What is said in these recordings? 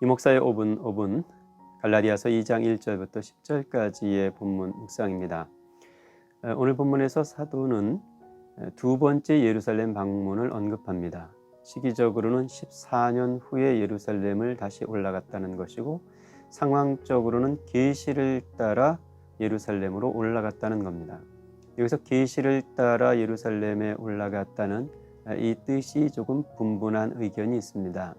이 목사의 5분 갈라디아서 2장 1절부터 10절까지의 본문 묵상입니다. 오늘 본문에서 사도는 두 번째 예루살렘 방문을 언급합니다. 시기적으로는 14년 후에 예루살렘을 다시 올라갔다는 것이고 상황적으로는 계시를 따라 예루살렘으로 올라갔다는 겁니다. 여기서 계시를 따라 예루살렘에 올라갔다는 이 뜻이 조금 분분한 의견이 있습니다.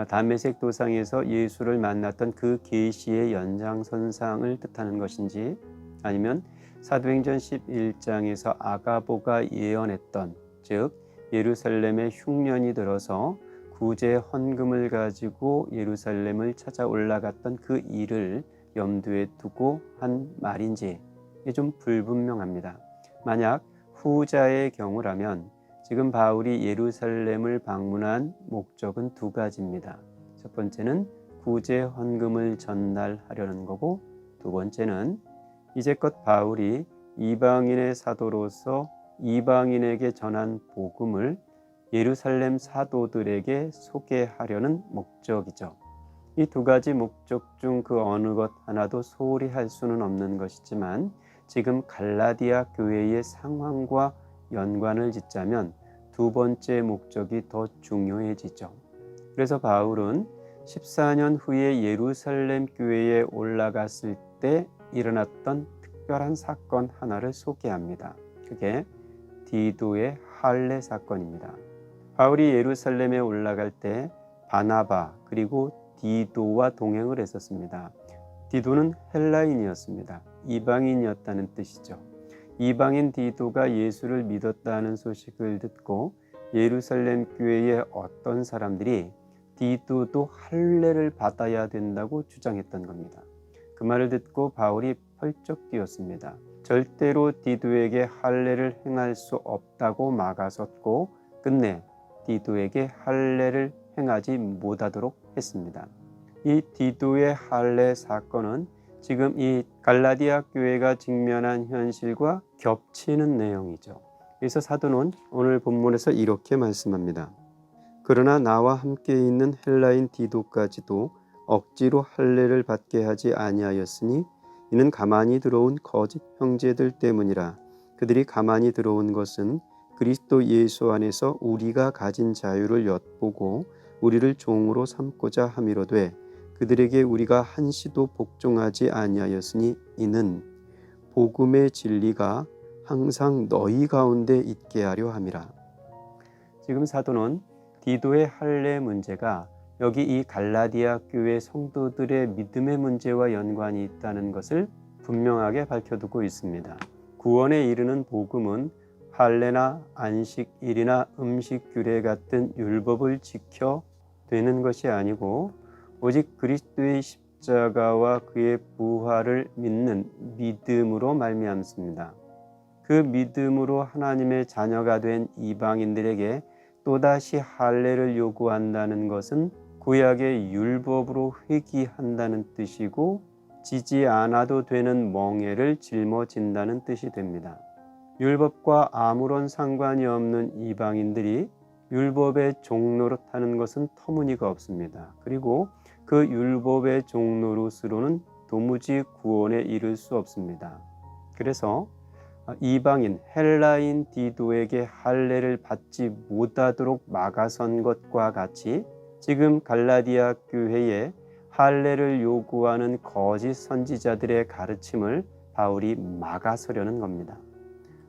담메색 도상에서 예수를 만났던 그 계시의 연장선상을 뜻하는 것인지, 아니면 사도행전 11장에서 아가보가 예언했던, 즉 예루살렘에 흉년이 들어서 구제 헌금을 가지고 예루살렘을 찾아 올라갔던 그 일을 염두에 두고 한 말인지 이게 좀 불분명합니다. 만약 후자의 경우라면 지금 바울이 예루살렘을 방문한 목적은 두 가지입니다. 첫 번째는 구제 헌금을 전달하려는 거고, 두 번째는 이제껏 바울이 이방인의 사도로서 이방인에게 전한 복음을 예루살렘 사도들에게 소개하려는 목적이죠. 이 두 가지 목적 중 그 어느 것 하나도 소홀히 할 수는 없는 것이지만 지금 갈라디아 교회의 상황과 연관을 짓자면 두 번째 목적이 더 중요해지죠. 그래서 바울은 14년 후에 예루살렘 교회에 올라갔을 때 일어났던 특별한 사건 하나를 소개합니다. 그게 디도의 할례 사건입니다. 바울이 예루살렘에 올라갈 때 바나바 그리고 디도와 동행을 했었습니다. 디도는 헬라인이었습니다. 이방인이었다는 뜻이죠. 이방인 디도가 예수를 믿었다는 소식을 듣고 예루살렘 교회의 어떤 사람들이 디도도 할례를 받아야 된다고 주장했던 겁니다. 그 말을 듣고 바울이 펄쩍 뛰었습니다. 절대로 디도에게 할례를 행할 수 없다고 막아섰고 끝내 디도에게 할례를 행하지 못하도록 했습니다. 이 디도의 할례 사건은 지금 이 갈라디아 교회가 직면한 현실과 겹치는 내용이죠. 그래서 사도는 오늘 본문에서 이렇게 말씀합니다. 그러나 나와 함께 있는 헬라인 디도까지도 억지로 할례를 받게 하지 아니하였으니 이는 가만히 들어온 거짓 형제들 때문이라. 그들이 가만히 들어온 것은 그리스도 예수 안에서 우리가 가진 자유를 엿보고 우리를 종으로 삼고자 함이로되 그들에게 우리가 한시도 복종하지 아니하였으니 이는 복음의 진리가 항상 너희 가운데 있게 하려 함이라. 지금 사도는 디도의 할례 문제가 여기 이 갈라디아 교회 성도들의 믿음의 문제와 연관이 있다는 것을 분명하게 밝혀두고 있습니다. 구원에 이르는 복음은 할례나 안식일이나 음식 규례 같은 율법을 지켜 되는 것이 아니고 오직 그리스도의 십자가와 그의 부활을 믿는 믿음으로 말미암습니다. 그 믿음으로 하나님의 자녀가 된 이방인들에게 또다시 할례를 요구한다는 것은 구약의 율법으로 회귀한다는 뜻이고 지지 않아도 되는 멍에를 짊어진다는 뜻이 됩니다. 율법과 아무런 상관이 없는 이방인들이 율법의 종노릇하는 것은 터무니가 없습니다. 그리고 그 율법의 종노릇으로는 도무지 구원에 이를 수 없습니다. 그래서 이방인 헬라인 디도에게 할례를 받지 못하도록 막아선 것과 같이 지금 갈라디아 교회에 할례를 요구하는 거짓 선지자들의 가르침을 바울이 막아서려는 겁니다.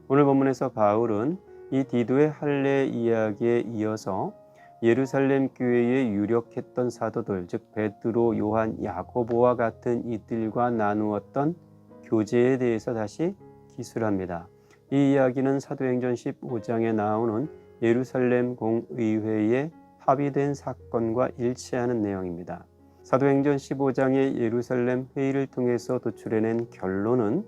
오늘 본문에서 바울은 이 디도의 할례 이야기에 이어서 예루살렘 교회에 유력했던 사도들, 즉 베드로, 요한, 야고보와 같은 이들과 나누었던 교제에 대해서 다시 기술합니다. 이 이야기는 사도행전 15장에 나오는 예루살렘 공의회의 합의된 사건과 일치하는 내용입니다. 사도행전 15장의 예루살렘 회의를 통해서 도출해낸 결론은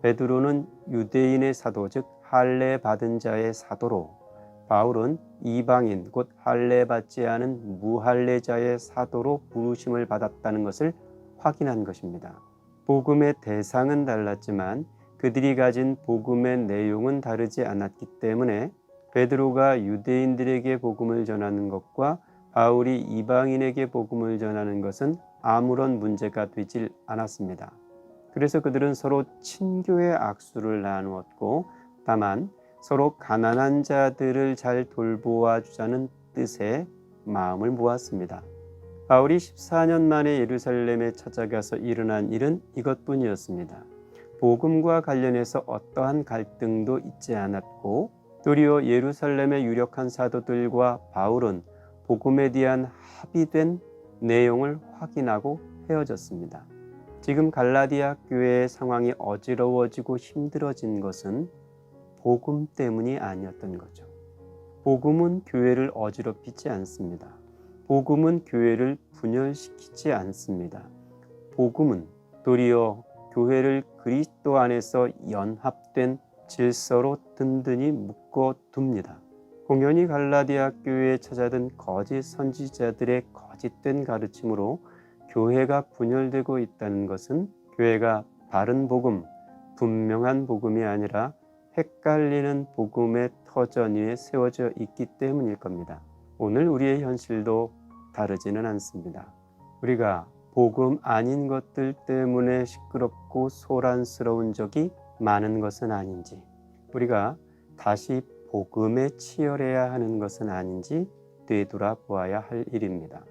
베드로는 유대인의 사도, 즉 할례 받은 자의 사도로, 바울은 이방인 곧 할례 받지 않은 무할례자의 사도로 부르심을 받았다는 것을 확인한 것입니다. 복음의 대상은 달랐지만 그들이 가진 복음의 내용은 다르지 않았기 때문에 베드로가 유대인들에게 복음을 전하는 것과 바울이 이방인에게 복음을 전하는 것은 아무런 문제가 되질 않았습니다. 그래서 그들은 서로 친교의 악수를 나누었고 다만 서로 가난한 자들을 잘 돌보아 주자는 뜻에 마음을 모았습니다. 바울이 14년 만에 예루살렘에 찾아가서 일어난 일은 이것뿐이었습니다. 복음과 관련해서 어떠한 갈등도 있지 않았고 도리어 예루살렘의 유력한 사도들과 바울은 복음에 대한 합의된 내용을 확인하고 헤어졌습니다. 지금 갈라디아 교회의 상황이 어지러워지고 힘들어진 것은 복음 때문이 아니었던 거죠. 복음은 교회를 어지럽히지 않습니다. 복음은 교회를 분열시키지 않습니다. 복음은 도리어 교회를 그리스도 안에서 연합된 질서로 든든히 묶어둡니다. 공연히 갈라디아 교회에 찾아든 거짓 선지자들의 거짓된 가르침으로 교회가 분열되고 있다는 것은 교회가 바른 복음, 분명한 복음이 아니라 헷갈리는 복음의 터전 위에 세워져 있기 때문일 겁니다. 오늘 우리의 현실도 다르지는 않습니다. 우리가 복음 아닌 것들 때문에 시끄럽고 소란스러운 적이 많은 것은 아닌지, 우리가 다시 복음에 치열해야 하는 것은 아닌지 되돌아보아야 할 일입니다.